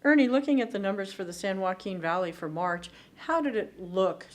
Ernie, looking at the numbers for the San Joaquin Valley for March, how did it look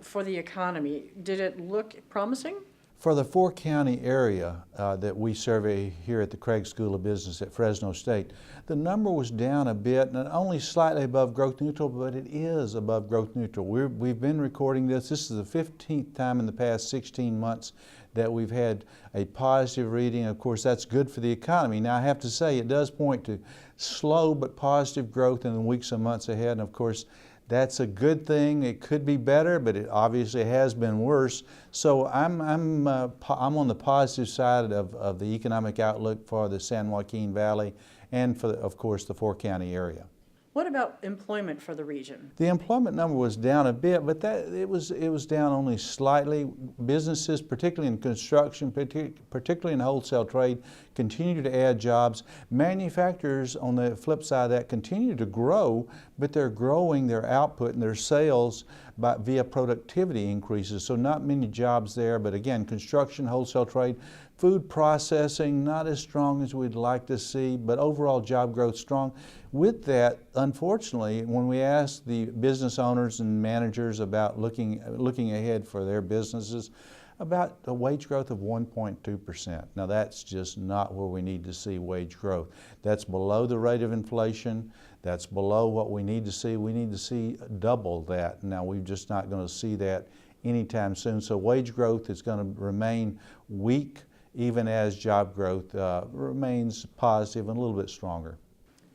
for the economy? Did it look promising? For the four-county area that we survey here at the Craig School of Business at Fresno State, the number was down a bit, and only slightly above growth neutral, but it is above growth neutral. We've been recording this. This is the 15th time in the past 16 months that we've had a positive reading. Of course, that's good for the economy. Now, I have to say, it does point to slow but positive growth in the weeks and months ahead, and of course, that's a good thing. It could be better, but it obviously has been worse. So I'm on the positive side of the economic outlook for the San Joaquin Valley and for, of course, the four-county area. What about employment for the region? The employment number was down a bit, but it was down only slightly. Businesses, particularly in construction, particularly in wholesale trade, continue to add jobs. Manufacturers, on the flip side of that, continue to grow, but they're growing their output and their sales via productivity increases. So not many jobs there, but again, construction, wholesale trade, food processing, not as strong as we'd like to see, but overall job growth strong. With that, unfortunately, when we ask the business owners and managers about looking ahead for their businesses, about a wage growth of 1.2%. Now that's just not where we need to see wage growth. That's below the rate of inflation. That's below what we need to see. We need to see double that. Now we're just not going to see that anytime soon. So wage growth is going to remain weak even as job growth remains positive and a little bit stronger.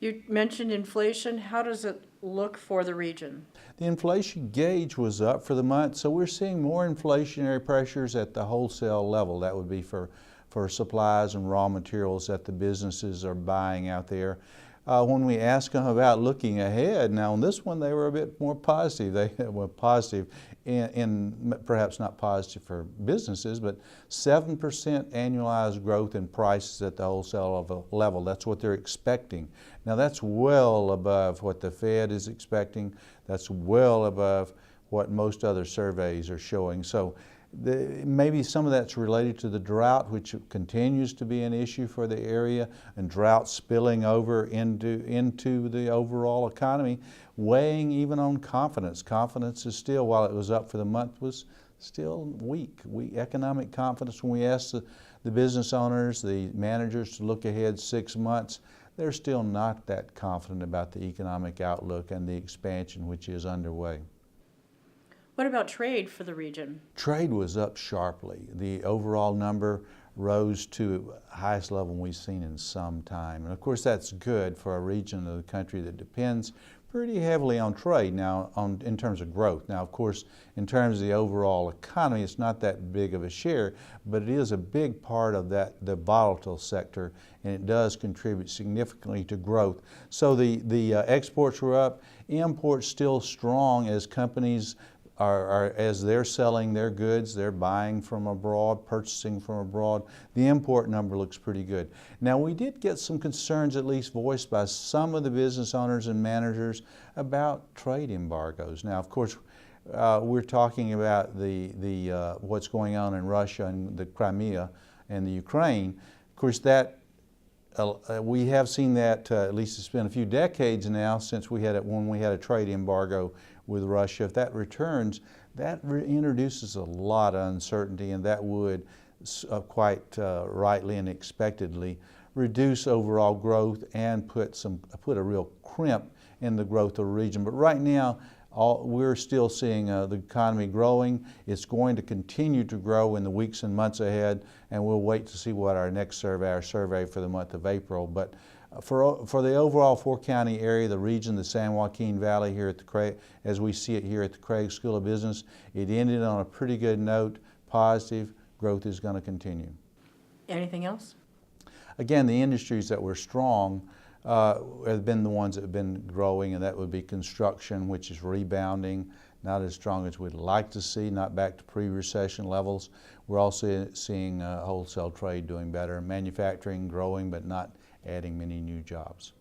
You mentioned inflation. How does it look for the region? The inflation gauge was up for the month, so we're seeing more inflationary pressures at the wholesale level. That would be for supplies and raw materials that the businesses are buying out there. When we ask them about looking ahead, now on this one they were a bit more positive. They were positive in perhaps not positive for businesses, but 7% annualized growth in prices at the wholesale level. That's what they're expecting. Now that's well above what the Fed is expecting. That's well above what most other surveys are showing. So maybe some of that's related to the drought, which continues to be an issue for the area, and drought spilling over into the overall economy, weighing even on confidence. Confidence is still, while it was up for the month, was still weak. Economic confidence, when we ask the business owners, the managers to look ahead 6 months, they're still not that confident about the economic outlook and the expansion which is underway. What about trade for the region? Trade was up sharply. The overall number rose to the highest level we've seen in some time. And of course that's good for a region of the country that depends pretty heavily on trade now in terms of growth. Now of course in terms of the overall economy it's not that big of a share, but it is a big part of the volatile sector, and it does contribute significantly to growth. So the exports were up, imports still strong as companies as they're selling their goods, they're buying from abroad, purchasing from abroad. The import number looks pretty good. Now we did get some concerns, at least voiced by some of the business owners and managers, about trade embargoes. Now of course we're talking about what's going on in Russia and the Crimea and the Ukraine. Of course that we have seen that, at least it's been a few decades now since when we had a trade embargo with Russia. If that returns, that introduces a lot of uncertainty, and that would quite rightly and expectedly reduce overall growth and put a real crimp in the growth of the region. But right now, we're still seeing the economy growing. It's going to continue to grow in the weeks and months ahead, and we'll wait to see what our next survey, our survey for the month of April. But for the overall four-county area, the region, the San Joaquin Valley here at the Craig, as we see it here at the Craig School of Business, it ended on a pretty good note, positive. Growth is going to continue. Anything else? Again, the industries that were strong have been the ones that have been growing, and that would be construction, which is rebounding, not as strong as we'd like to see, not back to pre-recession levels. We're also seeing wholesale trade doing better, manufacturing growing but not adding many new jobs.